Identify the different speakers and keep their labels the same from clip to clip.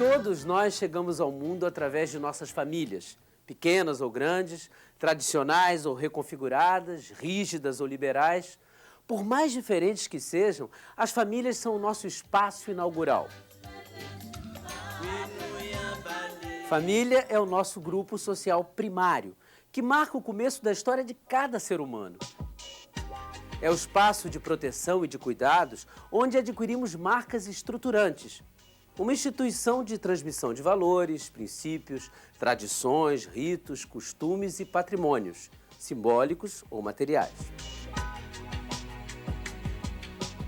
Speaker 1: Todos nós chegamos ao mundo através de nossas famílias, pequenas ou grandes, tradicionais ou reconfiguradas, rígidas ou liberais. Por mais diferentes que sejam, as famílias são o nosso espaço inaugural. Família é o nosso grupo social primário, que marca o começo da história de cada ser humano. É o espaço de proteção e de cuidados onde adquirimos marcas estruturantes. Uma instituição de transmissão de valores, princípios, tradições, ritos, costumes e patrimônios, simbólicos ou materiais.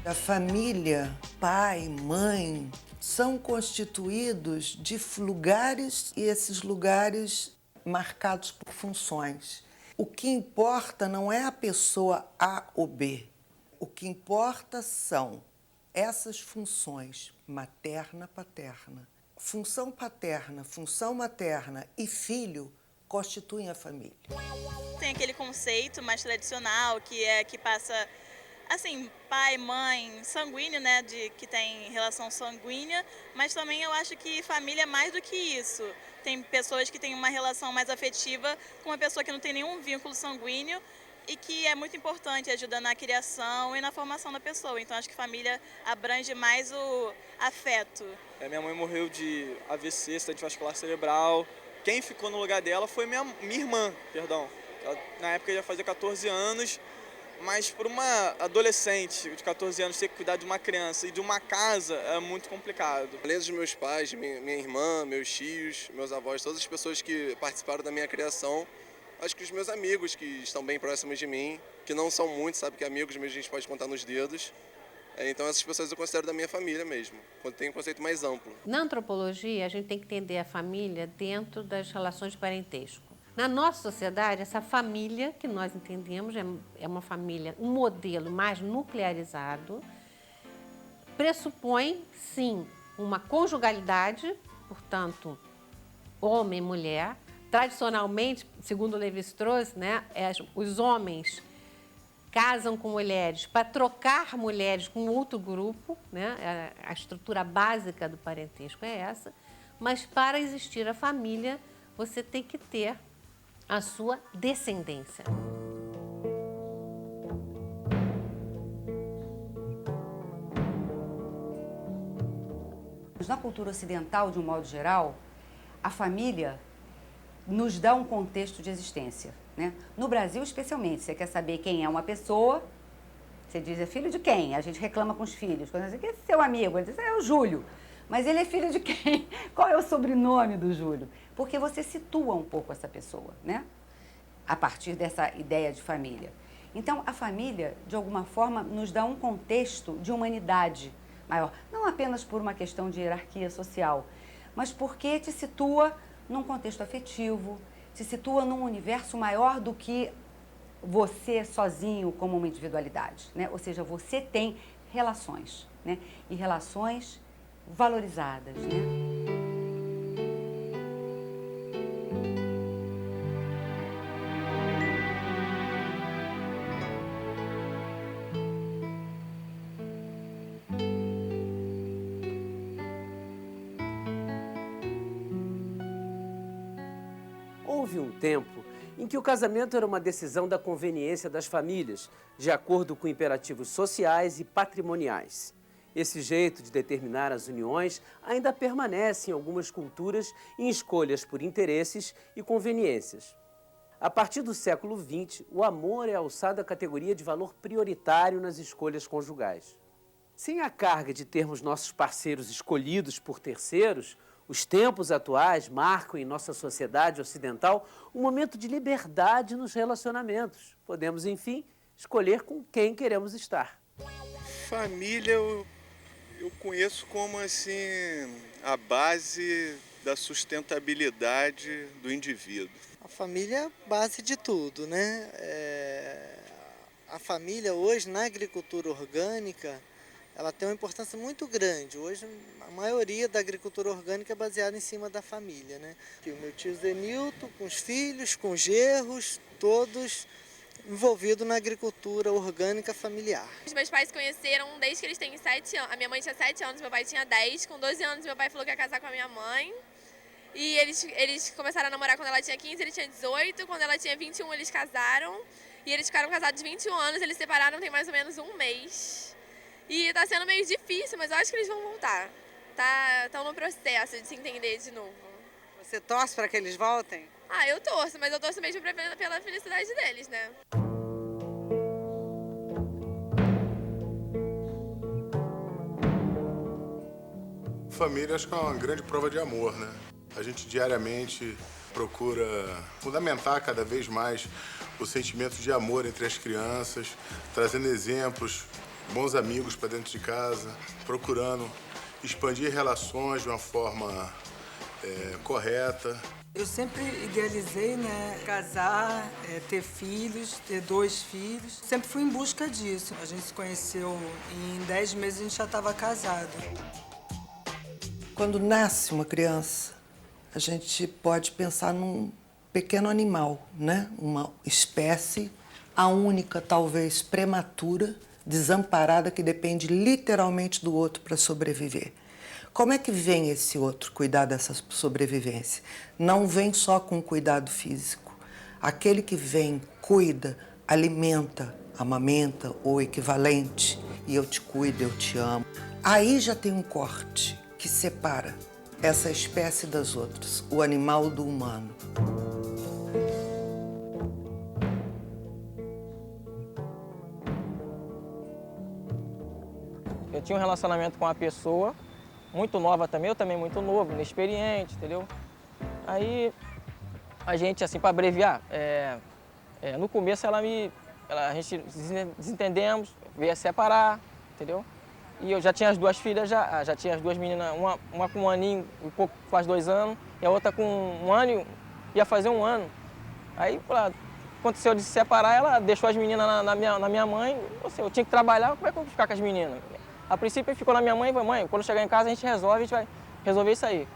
Speaker 2: A família, pai, mãe, são constituídos de lugares e esses lugares marcados por funções. O que importa não é a pessoa A ou B. O que importa são essas funções, materna, paterna. Função paterna, função materna e filho constituem a família.
Speaker 3: Tem aquele conceito mais tradicional que passa, assim, pai, mãe, sanguíneo, né, que tem relação sanguínea, mas também eu acho que família é mais do que isso. Tem pessoas que têm uma relação mais afetiva com uma pessoa que não tem nenhum vínculo sanguíneo e que é muito importante, ajuda na criação e na formação da pessoa. Então acho que família abrange mais o afeto.
Speaker 4: Minha mãe morreu de AVC, acidente vascular cerebral. Quem ficou no lugar dela foi minha irmã, perdão. Ela, na época ia fazer 14 anos, mas para uma adolescente de 14 anos ter que cuidar de uma criança e de uma casa é muito complicado.
Speaker 5: Além dos meus pais, minha irmã, meus tios, meus avós, todas as pessoas que participaram da minha criação, acho que os meus amigos que estão bem próximos de mim, que não são muitos, sabe que amigos mesmo a gente pode contar nos dedos. Então essas pessoas eu considero da minha família mesmo, quando tem um conceito mais amplo.
Speaker 6: Na antropologia, a gente tem que entender a família dentro das relações de parentesco. Na nossa sociedade, essa família que nós entendemos é uma família, um modelo mais nuclearizado, pressupõe, sim, uma conjugalidade, portanto, homem e mulher. Tradicionalmente, segundo Levi-Strauss, né, os homens casam com mulheres para trocar mulheres com outro grupo, né? A estrutura básica do parentesco é essa, mas para existir a família, você tem que ter a sua descendência.
Speaker 7: Na cultura ocidental, de um modo geral, a família nos dá um contexto de existência, né? No Brasil, especialmente, você quer saber quem é uma pessoa, você diz, é filho de quem? A gente reclama com os filhos. Quando você diz, quem é seu amigo? Ele diz, é o Júlio. Mas ele é filho de quem? Qual é o sobrenome do Júlio? Porque você situa um pouco essa pessoa, né? A partir dessa ideia de família. Então, a família, de alguma forma, nos dá um contexto de humanidade maior. Não apenas por uma questão de hierarquia social, mas porque te situa num contexto afetivo, te situa num universo maior do que você sozinho como uma individualidade, né? Ou seja, você tem relações, né? E relações valorizadas, né?
Speaker 1: Houve um tempo em que o casamento era uma decisão da conveniência das famílias, de acordo com imperativos sociais e patrimoniais. Esse jeito de determinar as uniões ainda permanece em algumas culturas em escolhas por interesses e conveniências. A partir do século XX, o amor é alçado à categoria de valor prioritário nas escolhas conjugais. Sem a carga de termos nossos parceiros escolhidos por terceiros, os tempos atuais marcam em nossa sociedade ocidental um momento de liberdade nos relacionamentos. Podemos, enfim, escolher com quem queremos estar.
Speaker 5: Família eu conheço como assim a base da sustentabilidade do indivíduo.
Speaker 8: A família é a base de tudo, né? A família hoje na agricultura orgânica, ela tem uma importância muito grande. Hoje a maioria da agricultura orgânica é baseada em cima da família, né? O meu tio Zenilton, com os filhos, com os genros, todos envolvido na agricultura orgânica familiar.
Speaker 9: Os meus pais se conheceram desde que eles têm 7 anos. A minha mãe tinha 7 anos, meu pai tinha 10. Com 12 anos, meu pai falou que ia casar com a minha mãe. E eles começaram a namorar quando ela tinha 15, ele tinha 18. Quando ela tinha 21, eles casaram. E eles ficaram casados 21 anos, eles se separaram tem mais ou menos um mês. E tá sendo meio difícil, mas eu acho que eles vão voltar. Estão no processo de se entender de novo.
Speaker 10: Você torce para que eles voltem?
Speaker 9: Ah, eu torço, mas eu torço mesmo pela felicidade deles, né?
Speaker 11: Família acho que é uma grande prova de amor, né? A gente diariamente procura fundamentar cada vez mais o sentimento de amor entre as crianças, trazendo exemplos, bons amigos para dentro de casa, procurando expandir relações de uma forma correta.
Speaker 10: Eu sempre idealizei, né, casar, ter filhos, ter 2 filhos. Sempre fui em busca disso. A gente se conheceu e em 10 meses a gente já estava casado.
Speaker 2: Quando nasce uma criança, a gente pode pensar num pequeno animal, né? Uma espécie, a única, talvez, prematura, desamparada, que depende literalmente do outro para sobreviver. Como é que vem esse outro cuidar dessa sobrevivência? Não vem só com cuidado físico. Aquele que vem, cuida, alimenta, amamenta ou equivalente, e eu te cuido, eu te amo. Aí já tem um corte que separa essa espécie das outras, o animal do humano.
Speaker 12: Eu tinha um relacionamento com uma pessoa muito nova também, eu também muito novo, inexperiente, entendeu? Aí a gente, assim, para abreviar, no começo a gente desentendemos, veio a separar, entendeu? E eu já tinha as 2 filhas, já tinha as 2 meninas, uma com 1 aninho e pouco, faz 2 anos, e a outra com 1 ano, ia fazer 1 ano. Aí aconteceu de se separar, ela deixou as meninas na minha mãe, eu tinha que trabalhar, como é que eu vou ficar com as meninas? A princípio ele ficou na minha mãe e falou, mãe, quando chegar em casa a gente vai resolver isso aí.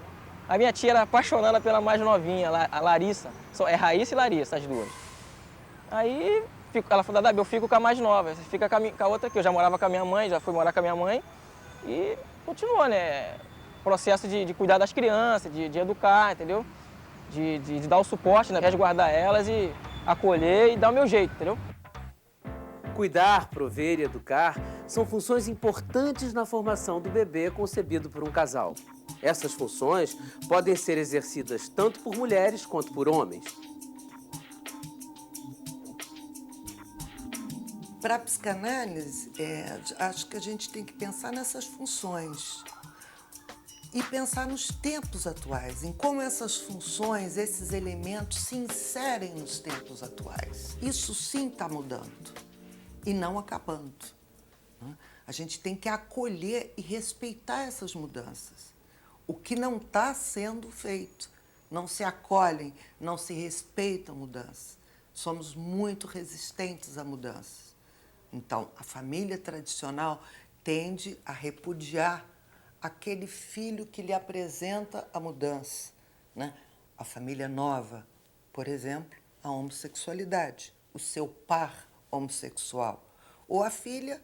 Speaker 12: A minha tia era apaixonada pela mais novinha, a Larissa, é Raíssa e Larissa, as 2. Aí ela falou, Dabi, eu fico com a mais nova, você fica com a outra aqui. Eu já morava com a minha mãe, já fui morar com a minha mãe e continuou, né? Processo de cuidar das crianças, de educar, entendeu? De dar o suporte, né? Resguardar elas e acolher e dar o meu jeito, entendeu?
Speaker 1: Cuidar, prover e educar são funções importantes na formação do bebê concebido por um casal. Essas funções podem ser exercidas tanto por mulheres quanto por homens.
Speaker 2: Para a psicanálise, acho que a gente tem que pensar nessas funções e pensar nos tempos atuais, em como essas funções, esses elementos se inserem nos tempos atuais. Isso sim está mudando e não acabando, né? A gente tem que acolher e respeitar essas mudanças. O que não está sendo feito, não se acolhem, não se respeitam mudanças. Somos muito resistentes à mudança. Então, a família tradicional tende a repudiar aquele filho que lhe apresenta a mudança, né? A família nova, por exemplo, a homossexualidade, o seu par homossexual. Ou a filha,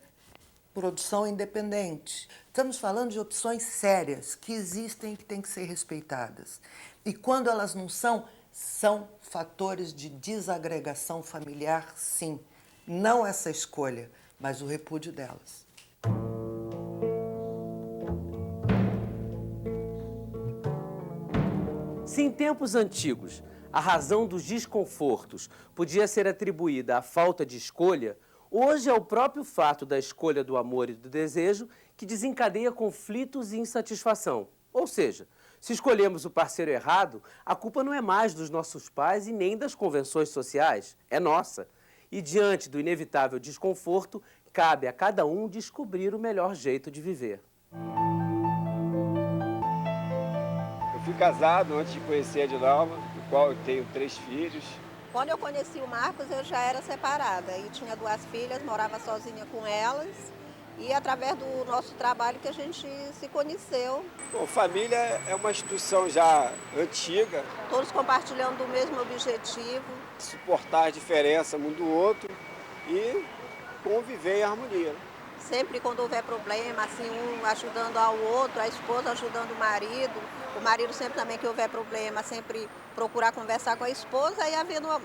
Speaker 2: produção independente. Estamos falando de opções sérias que existem e que têm que ser respeitadas. E quando elas não são fatores de desagregação familiar, sim. Não essa escolha, mas o repúdio delas.
Speaker 1: Se em tempos antigos a razão dos desconfortos podia ser atribuída à falta de escolha, hoje é o próprio fato da escolha do amor e do desejo que desencadeia conflitos e insatisfação. Ou seja, se escolhemos o parceiro errado, a culpa não é mais dos nossos pais e nem das convenções sociais, é nossa. E diante do inevitável desconforto, cabe a cada um descobrir o melhor jeito de viver.
Speaker 13: Eu fui casado antes de conhecer a Edinalva, do qual eu tenho 3 filhos.
Speaker 14: Quando eu conheci o Marcos, eu já era separada e tinha 2 filhas, morava sozinha com elas. E através do nosso trabalho que a gente se conheceu.
Speaker 13: Bom, família é uma instituição já antiga.
Speaker 14: Todos compartilhando o mesmo objetivo.
Speaker 13: suportar a diferença um do outro e conviver em harmonia.
Speaker 14: Sempre quando houver problema, assim, um ajudando ao outro, a esposa ajudando o marido sempre também que houver problema, sempre procurar conversar com a esposa e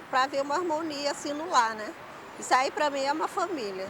Speaker 14: para haver uma harmonia assim no lar, né? Isso aí para mim é uma família.